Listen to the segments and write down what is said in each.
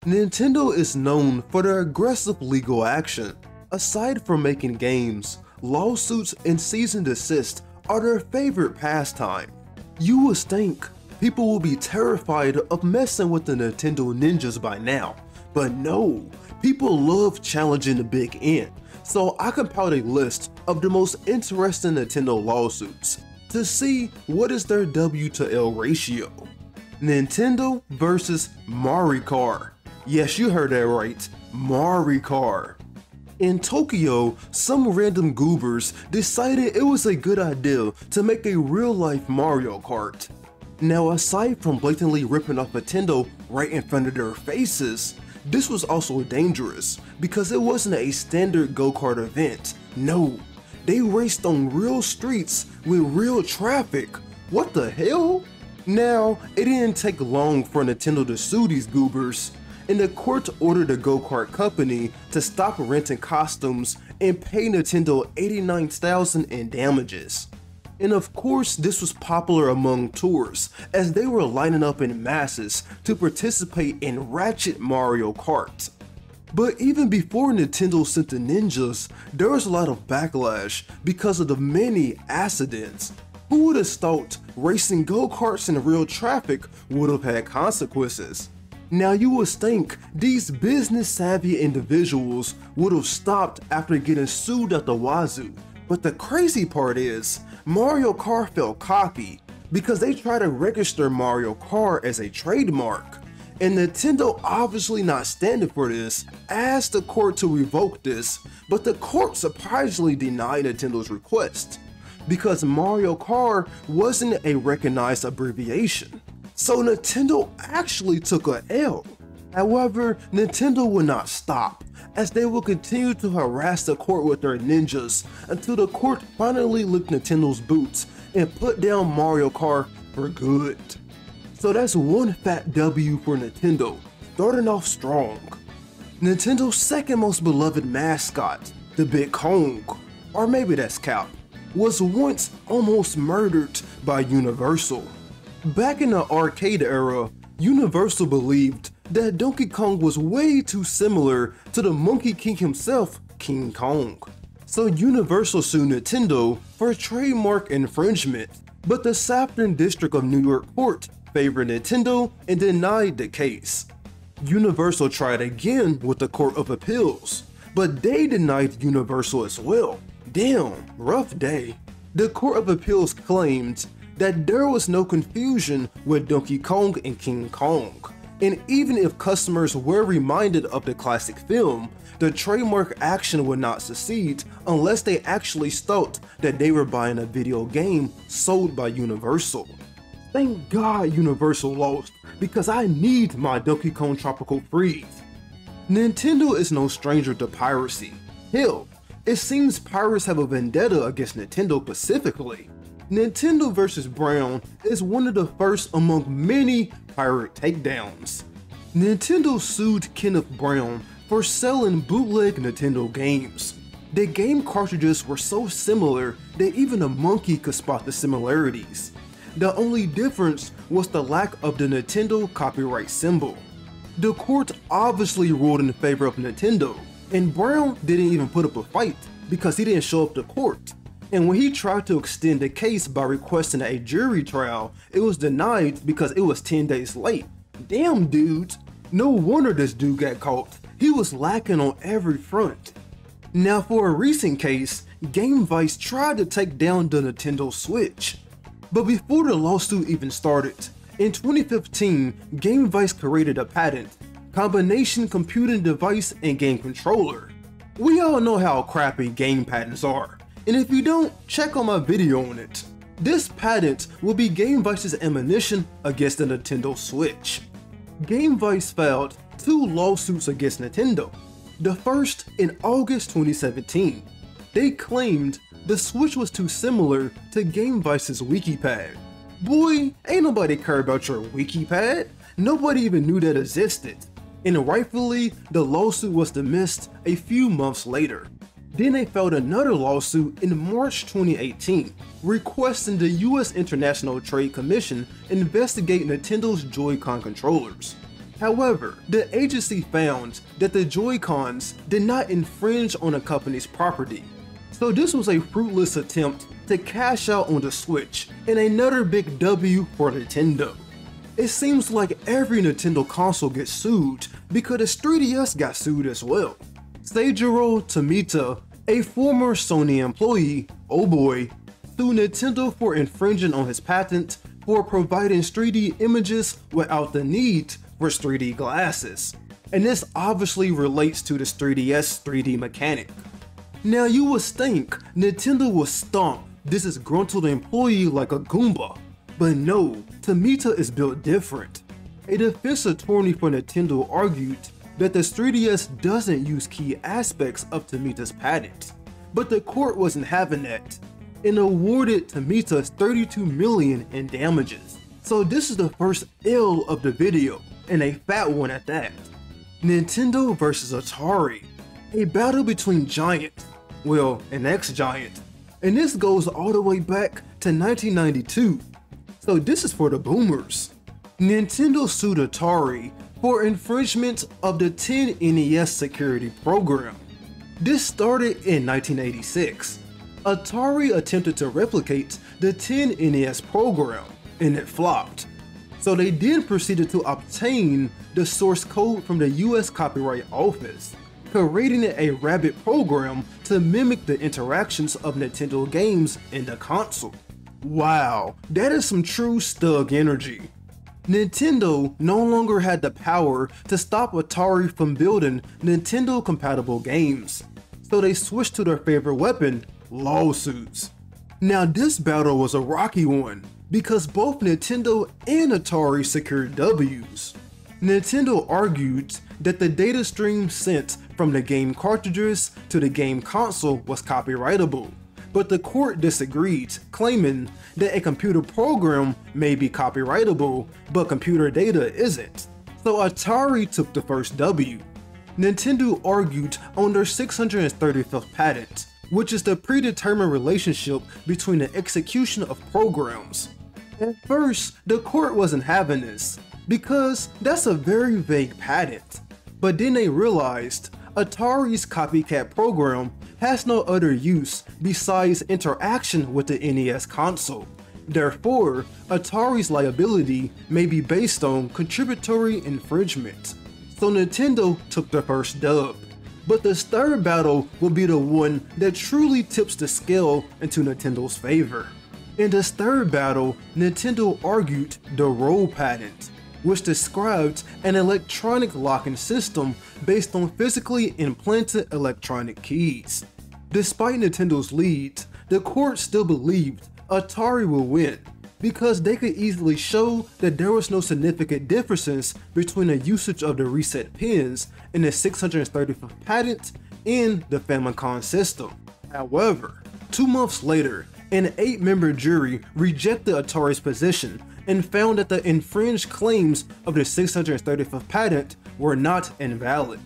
Nintendo is known for their aggressive legal action. Aside from making games, lawsuits and cease and desist are their favorite pastime. You would think people will be terrified of messing with the Nintendo ninjas by now, but no, people love challenging the big N. So I compiled a list of the most interesting Nintendo lawsuits to see what is their W to L ratio. Nintendo versus Maricar. Yes, you heard that right, Maricar. In Tokyo, some random goobers decided it was a good idea to make a real-life Mario Kart. Now, aside from blatantly ripping off Nintendo right in front of their faces, this was also dangerous because it wasn't a standard go-kart event. No, they raced on real streets with real traffic. What the hell? Now, it didn't take long for Nintendo to sue these goobers, and the court ordered the go-kart company to stop renting costumes and pay Nintendo $89,000 in damages. And of course, this was popular among tourists as they were lining up in masses to participate in Ratchet Mario Kart. But even before Nintendo sent the ninjas, there was a lot of backlash because of the many accidents. Who would have thought racing go-karts in real traffic would have had consequences? Now you would think these business-savvy individuals would have stopped after getting sued at the wazoo, but the crazy part is, Mario Kart felt cocky because they tried to register Mario Kart as a trademark, and Nintendo, obviously not standing for this, asked the court to revoke this, but the court surprisingly denied Nintendo's request because Mario Kart wasn't a recognized abbreviation. So Nintendo actually took a L. However, Nintendo would not stop, as they will continue to harass the court with their ninjas until the court finally licked Nintendo's boots and put down Mario Kart for good. So that's one fat W for Nintendo, starting off strong. Nintendo's second most beloved mascot, the Big Kong, or maybe that's Cap, was once almost murdered by Universal. Back in the arcade era, Universal believed that Donkey Kong was way too similar to the Monkey King himself, King Kong. So Universal sued Nintendo for trademark infringement, but the Southern District of New York Court favored Nintendo and denied the case. Universal tried again with the Court of Appeals, but they denied Universal as well. Damn, rough day. The Court of Appeals claimed that there was no confusion with Donkey Kong and King Kong, and even if customers were reminded of the classic film, the trademark action would not succeed unless they actually thought that they were buying a video game sold by Universal. Thank God Universal lost, because I need my Donkey Kong Tropical Freeze. Nintendo is no stranger to piracy. Hell, it seems pirates have a vendetta against Nintendo specifically. Nintendo vs. Brown is one of the first among many pirate takedowns. Nintendo sued Kenneth Brown for selling bootleg Nintendo games. The game cartridges were so similar that even a monkey could spot the similarities. The only difference was the lack of the Nintendo copyright symbol. The court obviously ruled in favor of Nintendo, and Brown didn't even put up a fight because he didn't show up to court. And when he tried to extend the case by requesting a jury trial, it was denied because it was 10 days late. Damn dude, no wonder this dude got caught. He was lacking on every front. Now for a recent case, Game Vice tried to take down the Nintendo Switch. But before the lawsuit even started, in 2015, Game Vice created a patent, Combination Computing Device and Game Controller. We all know how crappy game patents are, and if you don't, check on my video on it. This patent will be Game Vice's ammunition against the Nintendo Switch. Game Vice filed 2 lawsuits against Nintendo. The first in August 2017. They claimed the Switch was too similar to Game Vice's WikiPad. Boy, ain't nobody care about your WikiPad. Nobody even knew that existed. And rightfully, the lawsuit was dismissed a few months later. Then they filed another lawsuit in March 2018, requesting the US International Trade Commission investigate Nintendo's Joy-Con controllers. However, the agency found that the Joy-Cons did not infringe on the company's property. So this was a fruitless attempt to cash out on the Switch and another big W for Nintendo. It seems like every Nintendo console gets sued because the 3DS got sued as well. Satoru Tomita, a former Sony employee, oh boy, sued Nintendo for infringing on his patent for providing 3D images without the need for 3D glasses. And this obviously relates to the 3DS 3D mechanic. Now you would think Nintendo would stomp this disgruntled employee like a Goomba, but no, Tomita is built different. A defense attorney for Nintendo argued that the 3DS doesn't use key aspects of Tomita's patent, but the court wasn't having that and awarded Tomita $32 million in damages. So this is the first L of the video, and a fat one at that. Nintendo vs Atari, a battle between giants, well, an ex-giant, and this goes all the way back to 1992. So this is for the boomers. Nintendo sued Atari for infringement of the 10 NES security program. This started in 1986. Atari attempted to replicate the 10 NES program, and it flopped. So they then proceeded to obtain the source code from the US Copyright Office, creating a rabbit program to mimic the interactions of Nintendo games in the console. Wow, that is some true Stug energy. Nintendo no longer had the power to stop Atari from building Nintendo compatible games, so they switched to their favorite weapon, lawsuits. Now this battle was a rocky one, because both Nintendo and Atari secured W's. Nintendo argued that the data stream sent from the game cartridges to the game console was copyrightable, but the court disagreed, claiming that a computer program may be copyrightable, but computer data isn't. So Atari took the first W. Nintendo argued on their 635th patent, which is the predetermined relationship between the execution of programs. At first, the court wasn't having this, because that's a very vague patent. But then they realized Atari's copycat program has no other use besides interaction with the NES console. Therefore, Atari's liability may be based on contributory infringement. So Nintendo took the first dub. But this third battle will be the one that truly tips the scale into Nintendo's favor. In this third battle, Nintendo argued the roll patent, which described an electronic locking system based on physically implanted electronic keys. Despite Nintendo's lead, the court still believed Atari will win, because they could easily show that there was no significant differences between the usage of the reset pins in the 635th patent and the Famicom system. However, 2 months later, an 8-member jury rejected Atari's position and found that the infringed claims of the 635th patent were not invalid.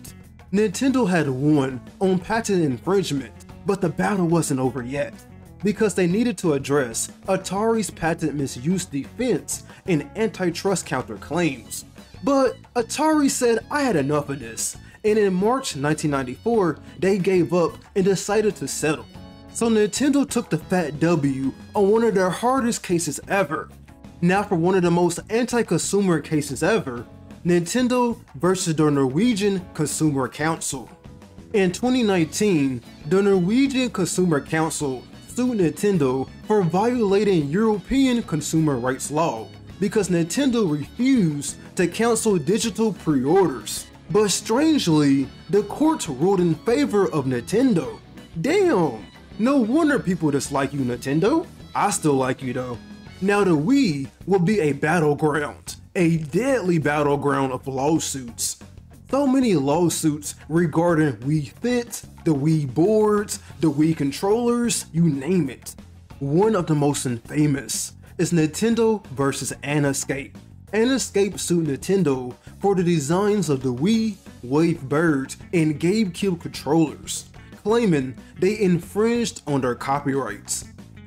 Nintendo had won on patent infringement, but the battle wasn't over yet, because they needed to address Atari's patent misuse defense and antitrust counterclaims. But Atari said, I had enough of this, and in March 1994, they gave up and decided to settle. So Nintendo took the fat W on one of their hardest cases ever. Now for one of the most anti-consumer cases ever, Nintendo versus the Norwegian Consumer Council. In 2019, the Norwegian Consumer Council sued Nintendo for violating European consumer rights law because Nintendo refused to cancel digital pre-orders. But strangely, the court ruled in favor of Nintendo. Damn! No wonder people dislike you, Nintendo. I still like you though. Now the Wii will be a battleground, a deadly battleground of lawsuits. So many lawsuits regarding Wii Fit, the Wii boards, the Wii controllers, you name it. One of the most infamous is Nintendo versus Anescape. Anescape sued Nintendo for the designs of the Wii, Wavebird, and GameCube controllers, claiming they infringed on their copyrights.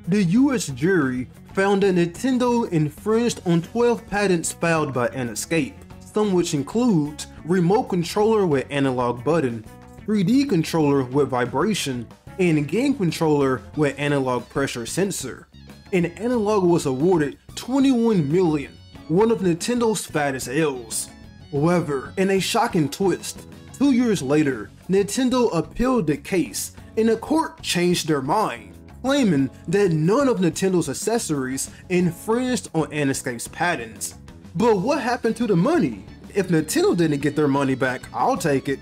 The US jury found that Nintendo infringed on 12 patents filed by Anescape, some which include remote controller with analog button, 3D controller with vibration, and game controller with analog pressure sensor. And analog was awarded 21 million, one of Nintendo's fattest L's. However, in a shocking twist, 2 years later, Nintendo appealed the case and the court changed their mind, claiming that none of Nintendo's accessories infringed on N-Escape's patents. But what happened to the money? If Nintendo didn't get their money back, I'll take it.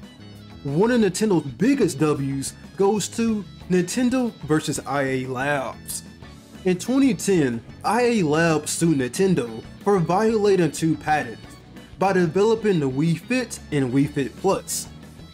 One of Nintendo's biggest W's goes to Nintendo versus IIA Labs. In 2010, IIA Labs sued Nintendo for violating 2 patents by developing the Wii Fit and Wii Fit Plus.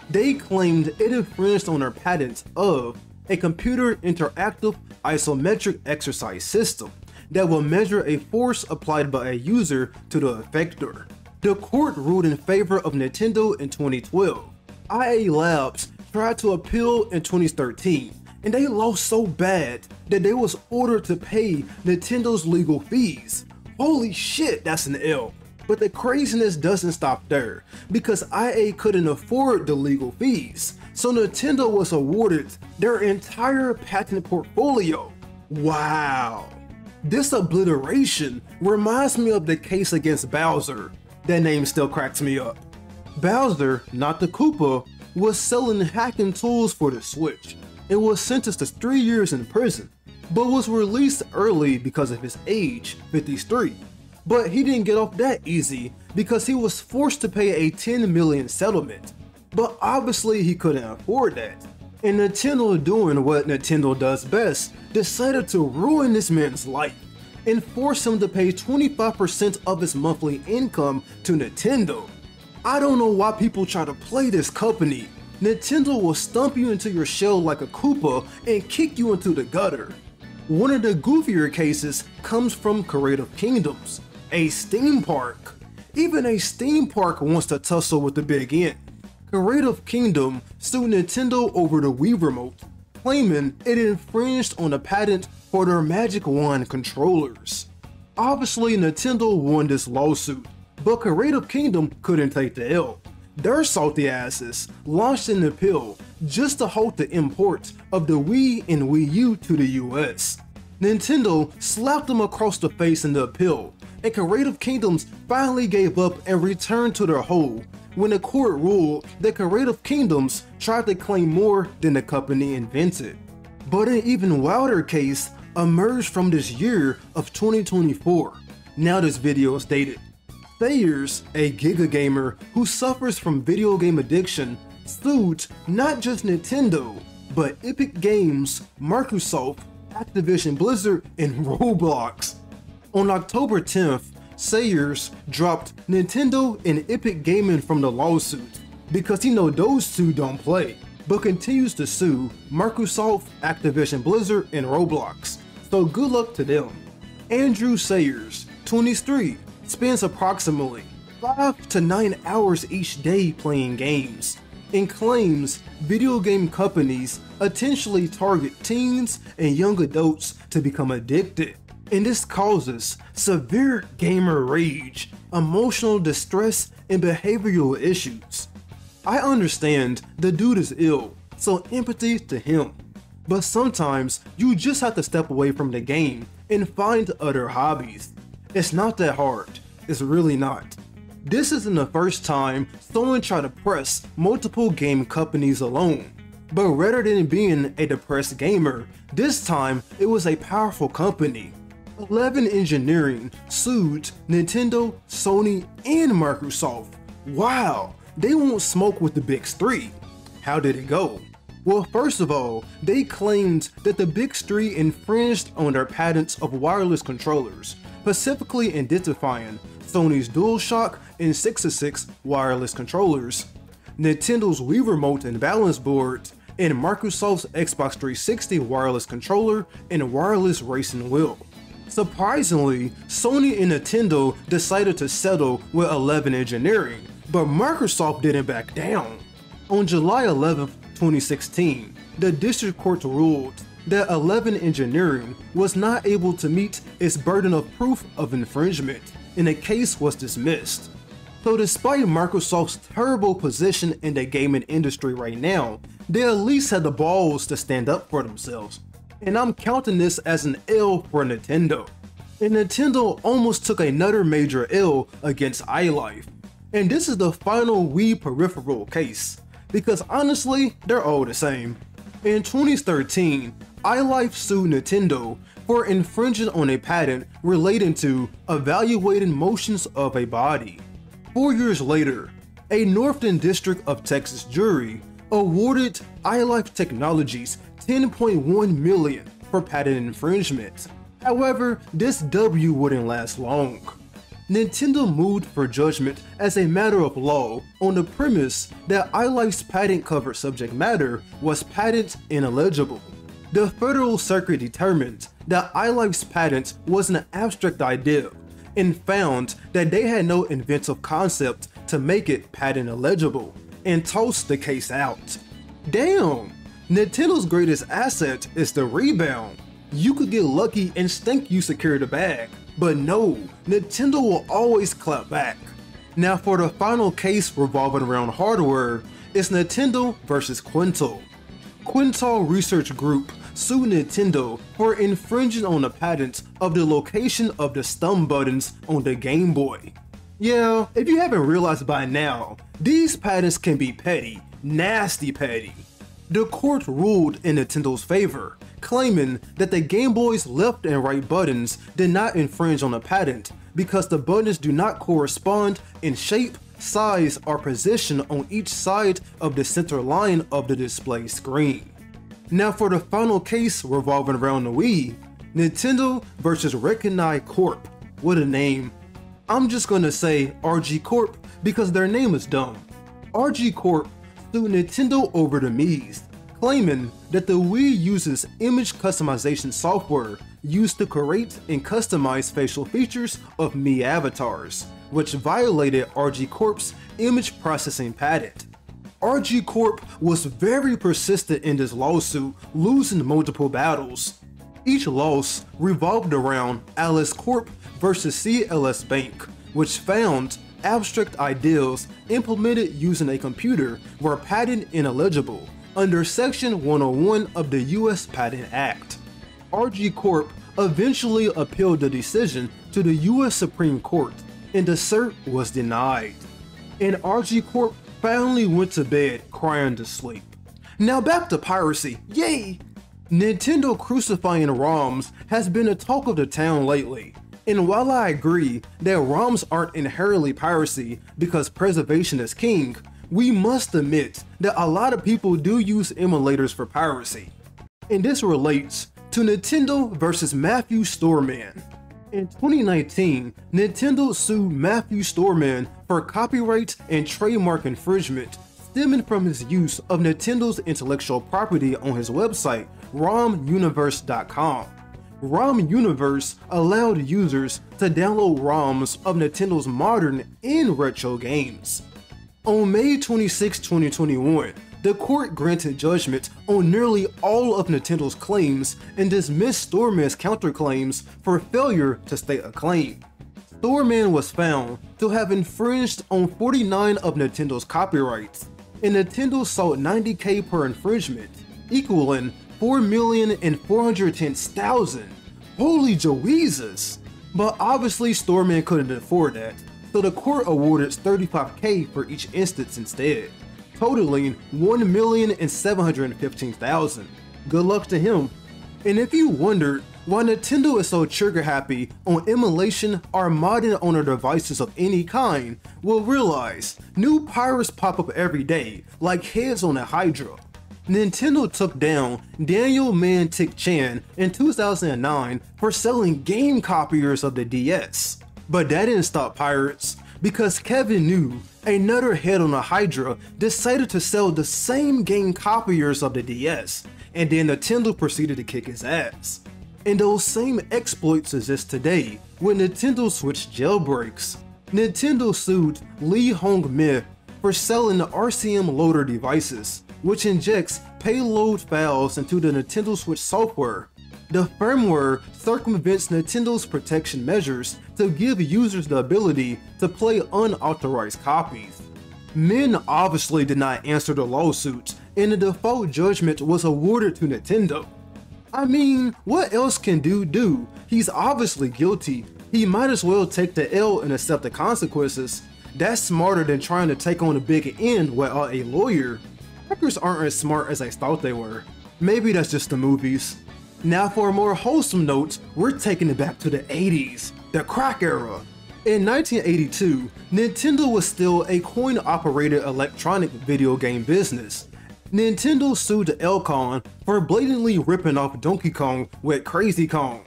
They claimed it infringed on their patents of a computer interactive isometric exercise system that will measure a force applied by a user to the effector. The court ruled in favor of Nintendo in 2012. IIA Labs tried to appeal in 2013, and they lost so bad that they was ordered to pay Nintendo's legal fees. Holy shit, that's an L. But the craziness doesn't stop there, because IIA couldn't afford the legal fees, so Nintendo was awarded their entire patent portfolio. Wow. This obliteration reminds me of the case against Bowser. That name still cracks me up. Bowser, not the Koopa, was selling hacking tools for the Switch and was sentenced to 3 years in prison, but was released early because of his age, 53. But he didn't get off that easy because he was forced to pay a 10 million settlement. But obviously he couldn't afford that. And Nintendo, doing what Nintendo does best, decided to ruin this man's life and force him to pay 25% of his monthly income to Nintendo. I don't know why people try to play this company. Nintendo will stump you into your shell like a Koopa and kick you into the gutter. One of the goofier cases comes from Creative Kingdoms, a theme park. Even a theme park wants to tussle with the big N. Creative Kingdom sued Nintendo over the Wii Remote, claiming it infringed on the patent for their Magic Wand controllers. Obviously, Nintendo won this lawsuit, but Creative Kingdom couldn't take the L. Their salty asses launched an appeal just to halt the import of the Wii and Wii U to the US. Nintendo slapped them across the face in the appeal, and Creative Kingdoms finally gave up and returned to their hole when the court ruled that Creative Kingdoms tried to claim more than the company invented. But an even wilder case emerged from this year of 2024. Now this video is dated. Sayers, a Giga gamer who suffers from video game addiction, sued not just Nintendo, but Epic Games, Microsoft, Activision Blizzard, and Roblox. On October 10th, Sayers dropped Nintendo and Epic Gaming from the lawsuit because he know those two don't play, but continues to sue Microsoft, Activision Blizzard, and Roblox. So good luck to them. Andrew Sayers, 23, spends approximately 5 to 9 hours each day playing games, and claims video game companies intentionally target teens and young adults to become addicted. And this causes severe gamer rage, emotional distress, and behavioral issues. I understand the dude is ill, so empathy to him. But sometimes you just have to step away from the game and find other hobbies. It's not that hard, it's really not. This isn't the first time someone tried to press multiple game companies alone. But rather than being a depressed gamer, this time it was a powerful company. 11 Engineering sued Nintendo, Sony, and Microsoft. Wow, they won't smoke with the big three. How did it go? Well, first of all, they claimed that the big three infringed on their patents of wireless controllers, specifically identifying Sony's DualShock and 606 wireless controllers, Nintendo's Wii Remote and balance board, and Microsoft's Xbox 360 wireless controller and wireless racing wheel. Surprisingly, Sony and Nintendo decided to settle with 11 Engineering, but Microsoft didn't back down. On July 11, 2016, the district court ruled that 11 Engineering was not able to meet its burden of proof of infringement, and the case was dismissed. So despite Microsoft's terrible position in the gaming industry right now, they at least had the balls to stand up for themselves. And I'm counting this as an L for Nintendo. And Nintendo almost took another major L against ILIFE. And this is the final Wii peripheral case, because honestly, they're all the same. In 2013, ILIFE sued Nintendo for infringing on a patent relating to evaluating motions of a body. 4 years later, a Northern District of Texas jury awarded ILIFE Technologies $10.1 million for patent infringement. However, this W wouldn't last long. Nintendo moved for judgment as a matter of law on the premise that ILIFE's patent covered subject matter was patent ineligible. The Federal Circuit determined that ILIFE's patent was an abstract idea and found that they had no inventive concept to make it patent eligible, and tossed the case out. Damn! Nintendo's greatest asset is the rebound. You could get lucky and think you secured the bag, but no, Nintendo will always clap back. Now for the final case revolving around hardware, it's Nintendo versus Quintal. Quintal Research Group sued Nintendo for infringing on the patent of the location of the stun buttons on the Game Boy. Yeah, if you haven't realized by now, these patents can be petty, nasty petty. The court ruled in Nintendo's favor, claiming that the Game Boy's left and right buttons did not infringe on the patent because the buttons do not correspond in shape, size, or position on each side of the center line of the display screen. Now for the final case revolving around the Wii, Nintendo versus Recognize Corp. What a name. I'm just gonna say RG Corp because their name is dumb. RG Corp sued Nintendo over the Mii's, claiming that the Wii uses image customization software used to create and customize facial features of Mii avatars, which violated RG Corp's image processing patent. RG Corp was very persistent in this lawsuit, losing multiple battles. Each loss revolved around Alice Corp versus CLS Bank, which found abstract ideas implemented using a computer were patent ineligible under Section 101 of the US Patent Act. RG Corp eventually appealed the decision to the US Supreme Court, and the cert was denied. And RG Corp finally went to bed crying to sleep. Now back to piracy, yay! Nintendo crucifying ROMs has been a talk of the town lately. And while I agree that ROMs aren't inherently piracy because preservation is king, we must admit that a lot of people do use emulators for piracy. And this relates to Nintendo versus Matthew Storeman. In 2019, Nintendo sued Matthew Storeman for copyright and trademark infringement stemming from his use of Nintendo's intellectual property on his website, ROMUniverse.com. ROM Universe allowed users to download ROMs of Nintendo's modern and retro games. On May 26, 2021, the court granted judgment on nearly all of Nintendo's claims and dismissed Storeman's counterclaims for failure to state a claim. Storeman was found to have infringed on 49 of Nintendo's copyrights, and Nintendo sought $90,000 per infringement, equaling $4,410,000. Holy Jesus! But obviously Storeman couldn't afford that, so the court awarded $35,000 for each instance instead, totaling $1,715,000. Good luck to him. And if you wondered why Nintendo is so trigger happy on emulation or modding on their devices of any kind, well, realize new pirates pop up every day like heads on a hydra. Nintendo took down Daniel Mantic Chan in 2009 for selling game copiers of the DS. But that didn't stop pirates, because Kevin New, another head on a hydra, decided to sell the same game copiers of the DS, and then Nintendo proceeded to kick his ass. And those same exploits exist today with Nintendo Switch Jailbreaks. Nintendo sued Lee Hong Meh for selling the RCM loader devices, which injects payload files into the Nintendo Switch software. The firmware circumvents Nintendo's protection measures to give users the ability to play unauthorized copies. Men obviously did not answer the lawsuit, and the default judgment was awarded to Nintendo. I mean, what else can dude do? He's obviously guilty. He might as well take the L and accept the consequences. That's smarter than trying to take on a big N without a lawyer. Hackers aren't as smart as I thought they were. Maybe that's just the movies. Now for a more wholesome note, we're taking it back to the 80s, the crack era. In 1982, Nintendo was still a coin-operated electronic video game business. Nintendo sued Elcon for blatantly ripping off Donkey Kong with Crazy Kong.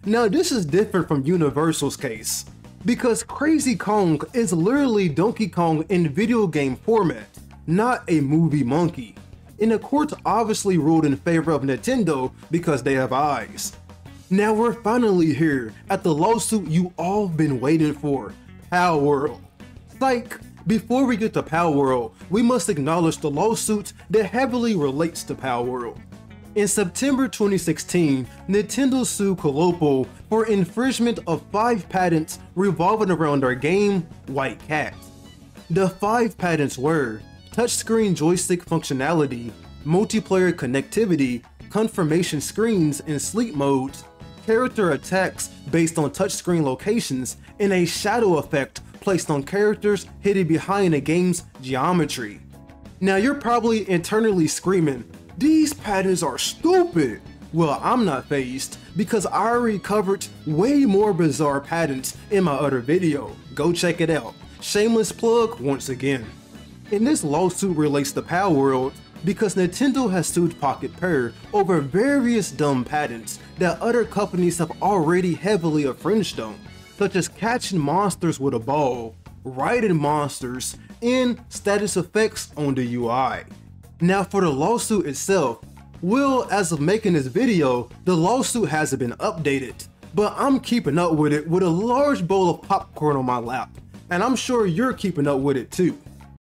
Now this is different from Universal's case, because Crazy Kong is literally Donkey Kong in video game format, not a movie monkey. And the court obviously ruled in favor of Nintendo because they have eyes. Now we're finally here at the lawsuit you all been waiting for, Pal World. Psych! Before we get to Pal World, we must acknowledge the lawsuit that heavily relates to Pal World. In September 2016, Nintendo sued Colopo for infringement of 5 patents revolving around their game, White Cat. The 5 patents were touchscreen joystick functionality, multiplayer connectivity, confirmation screens in sleep modes, character attacks based on touchscreen locations, and a shadow effect placed on characters hidden behind a game's geometry. Now you're probably internally screaming, "These patents are stupid!" Well, I'm not fazed, because I already covered way more bizarre patents in my other video. Go check it out. Shameless plug once again. And this lawsuit relates to Pal World because Nintendo has sued Pocket Pair over various dumb patents that other companies have already heavily infringed on, such as catching monsters with a ball, riding monsters, and status effects on the UI. Now for the lawsuit itself, well, as of making this video, the lawsuit hasn't been updated, but I'm keeping up with it with a large bowl of popcorn on my lap, and I'm sure you're keeping up with it too.